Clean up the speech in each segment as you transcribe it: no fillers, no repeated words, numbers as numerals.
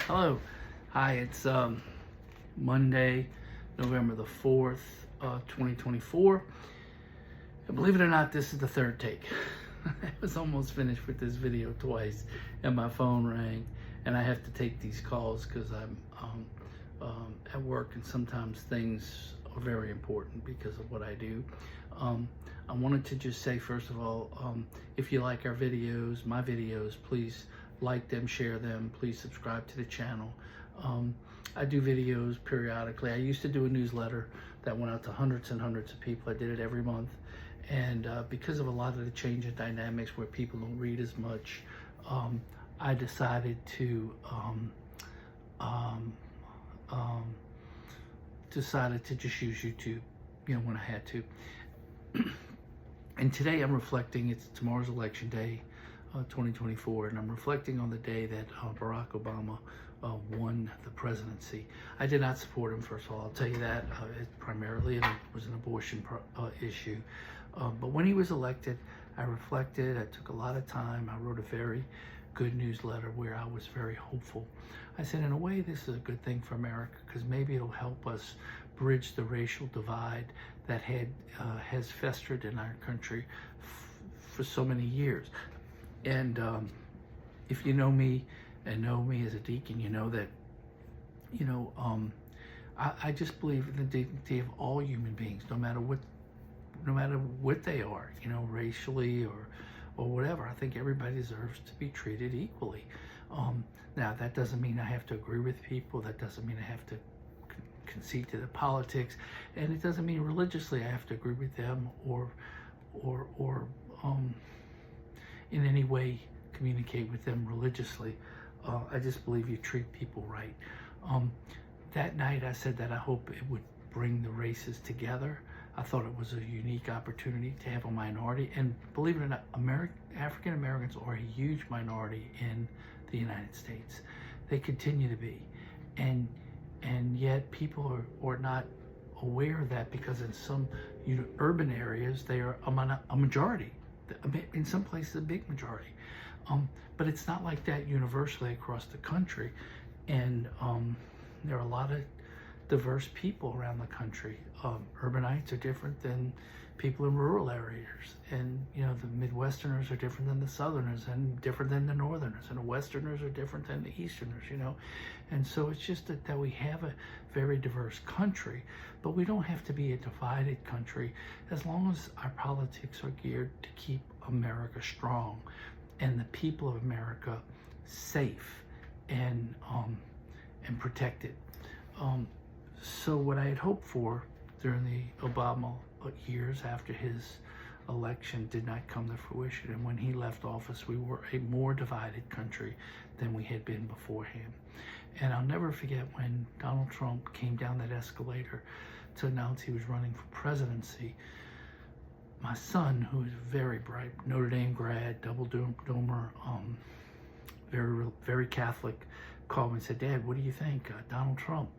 Hello. Hi, it's Monday, November the 4th, 2024. And believe it or not, this is the third take. I was almost finished with this video twice, and my phone rang, and I have to take these calls because I'm at work, and sometimes things are very important because of what I do. I wanted to just say, first of all, if you like our videos, my videos, please like them, share them, please subscribe to the channel. I do videos periodically. I used to do a newsletter that went out to hundreds and hundreds of people. I did it every month. And because of a lot of the change in dynamics where people don't read as much, I decided to just use YouTube, when I had to. And today I'm reflecting, tomorrow's election day, 2024, and I'm reflecting on the day that Barack Obama won the presidency. I did not support him, first of all, I'll tell you that. Primarily it was an abortion issue. But when he was elected, I reflected, I took a lot of time, I wrote a very good newsletter where I was very hopeful. I said, in a way, this is a good thing for America because maybe it'll help us bridge the racial divide that has festered in our country for so many years. And if you know me and know me as a deacon, you know that, I just believe in the dignity of all human beings, no matter what they are, racially or whatever. I think everybody deserves to be treated equally. Now, that doesn't mean I have to agree with people. That doesn't mean I have to concede to the politics, and it doesn't mean religiously I have to agree with them or in any way communicate with them religiously. I just believe you treat people right. That night I said that I hope it would bring the races together. I thought it was a unique opportunity to have a minority, and believe it or not, African Americans are a huge minority in the United States. They continue to be, and yet people are not aware of that because in some urban areas they are a majority. In some places a big majority, but it's not like that universally across the country. And there are a lot of diverse people around the country. Urbanites are different than people in rural areas, and the Midwesterners are different than the Southerners, and different than the Northerners, and the Westerners are different than the Easterners. And so it's just that we have a very diverse country, but we don't have to be a divided country as long as our politics are geared to keep America strong and the people of America safe and protected. So what I had hoped for during the Obama years after his election did not come to fruition. And when he left office, we were a more divided country than we had been beforehand. And I'll never forget when Donald Trump came down that escalator to announce he was running for presidency. My son, who is very bright, Notre Dame grad, double domer, very Catholic, called me and said, "Dad, what do you think, Donald Trump?"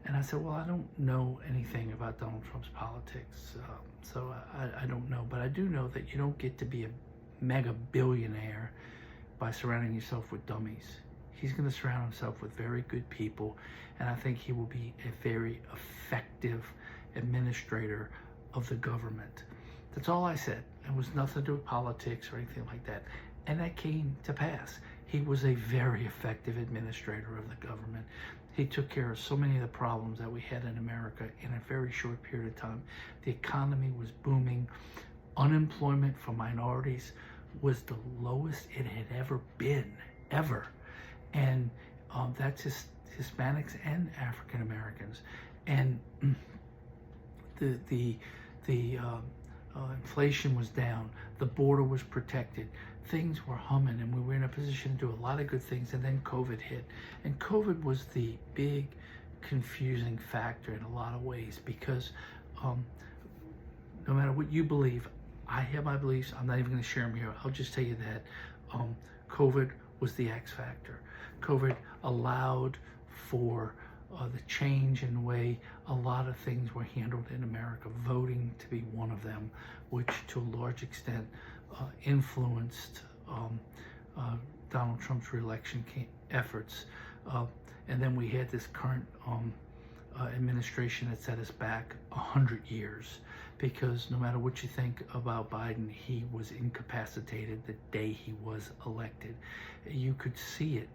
And I said, well, I don't know anything about Donald Trump's politics, so I don't know. But I do know that you don't get to be a mega billionaire by surrounding yourself with dummies. He's going to surround himself with very good people, and I think he will be a very effective administrator of the government. That's all I said. It was nothing to do with politics or anything like that. And that came to pass. He was a very effective administrator of the government. He took care of so many of the problems that we had in America in a very short period of time. The economy was booming. Unemployment for minorities was the lowest it had ever been, ever. And that's Hispanics and African Americans. And the inflation was down. The border was protected. Things were humming, and we were in a position to do a lot of good things, and then COVID hit. And COVID was the big confusing factor in a lot of ways because no matter what you believe, I have my beliefs. I'm not even going to share them here. I'll just tell you that COVID was the X factor. COVID allowed for the change in the way a lot of things were handled in America, voting to be one of them, which to a large extent influenced Donald Trump's reelection efforts. Uh, and then we had this current administration that set us back 100 years, because no matter what you think about Biden, he was incapacitated the day he was elected. You could see it.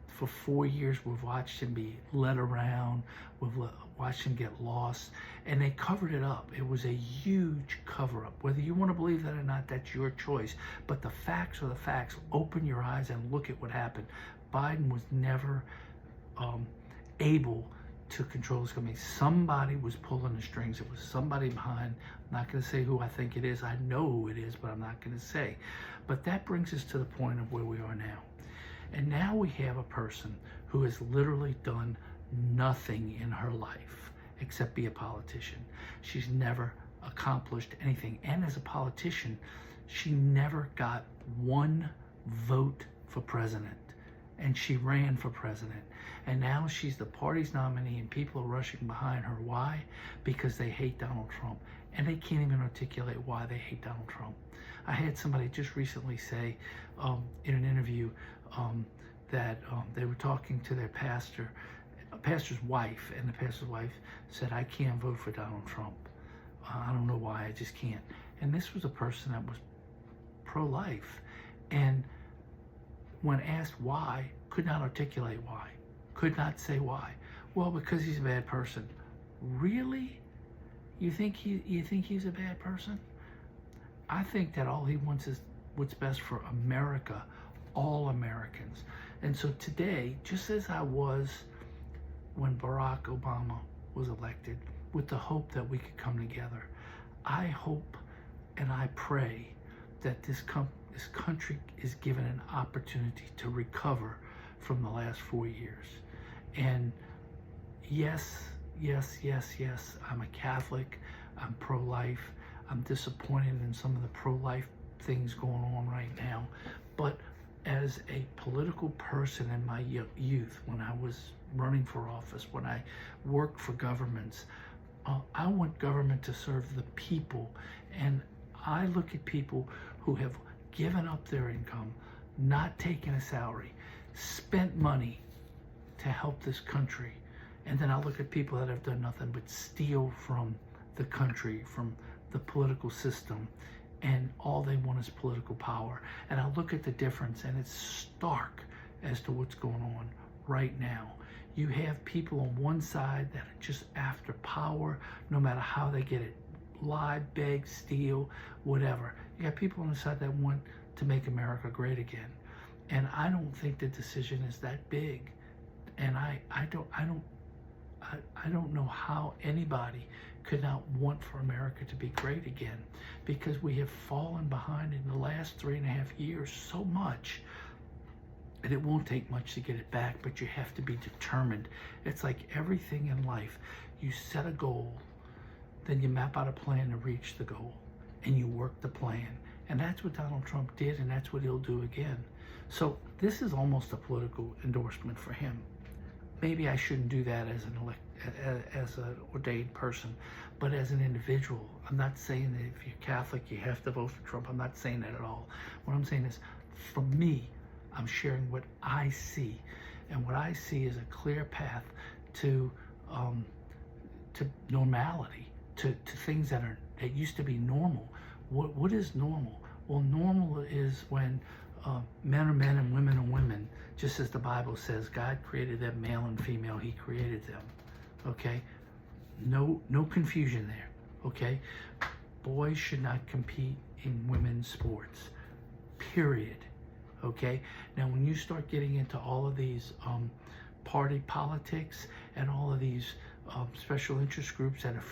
For 4 years, we've watched him be led around, we've watched him get lost, and they covered it up. It was a huge cover-up. Whether you want to believe that or not, that's your choice. But the facts are the facts. Open your eyes and look at what happened. Biden was never able to control this company. Somebody was pulling the strings. It was somebody behind. I'm not going to say who I think it is. I know who it is, but I'm not going to say. But that brings us to the point of where we are now. And now we have a person who has literally done nothing in her life except be a politician. She's never accomplished anything. And as a politician, she never got one vote for president. And she ran for president. And now she's the party's nominee, and people are rushing behind her. Why? Because they hate Donald Trump. And they can't even articulate why they hate Donald Trump. I had somebody just recently say in an interview that they were talking to their pastor's wife, and the pastor's wife said, "I can't vote for Donald Trump. I don't know why, I just can't." And this was a person that was pro-life, and when asked why, could not articulate why, could not say why. Well, because he's a bad person. Really? You think he's a bad person? I think that all he wants is what's best for America, all Americans. And so today, just as I was when Barack Obama was elected, with the hope that we could come together, I hope and I pray that this country is given an opportunity to recover from the last 4 years. And yes, I'm a Catholic, I'm pro-life, I'm disappointed in some of the pro-life things going on right now, but as a political person in my youth, when I was running for office, when I worked for governments, I want government to serve the people. And I look at people who have given up their income, not taken a salary, spent money to help this country. And then I look at people that have done nothing but steal from the country, from the political system, and all they want is political power. And I look at the difference, and it's stark as to what's going on right now. You have people on one side that are just after power, no matter how they get it. Lie, beg, steal, whatever. You got people on the side that want to make America great again. And I don't think the decision is that big. And I don't know how anybody could not want for America to be great again, because we have fallen behind in the last 3.5 years so much, and it won't take much to get it back, but you have to be determined. It's like everything in life. You set a goal, then you map out a plan to reach the goal, and you work the plan. And that's what Donald Trump did, and that's what he'll do again. So this is almost a political endorsement for him. Maybe I shouldn't do that as an ordained person, but as an individual. I'm not saying that if you're Catholic, you have to vote for Trump. I'm not saying that at all. What I'm saying is, for me, I'm sharing what I see. And what I see is a clear path to normality, to things that used to be normal. What is normal? Well, normal is when men are men and women are women, just as the Bible says. God created them male and female. He created them. Okay? No confusion there. Okay? Boys should not compete in women's sports. Period. Okay? Now, when you start getting into all of these party politics and all of these special interest groups that are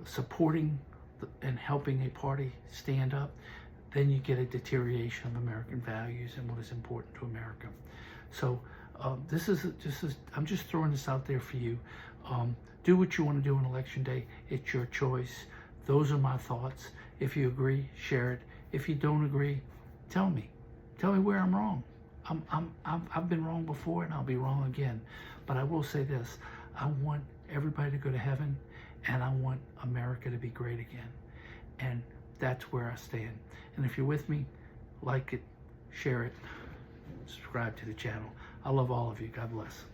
supporting and helping a party stand up, then you get a deterioration of American values and what is important to America. So I'm just throwing this out there for you. Do what you want to do on Election Day. It's your choice. Those are my thoughts. If you agree, share it. If you don't agree, tell me. Tell me where I'm wrong. I've been wrong before, and I'll be wrong again. But I will say this: I want everybody to go to heaven, and I want America to be great again. And that's where I stand. And if you're with me, like it, share it. subscribe to the channel. I love all of you. God bless.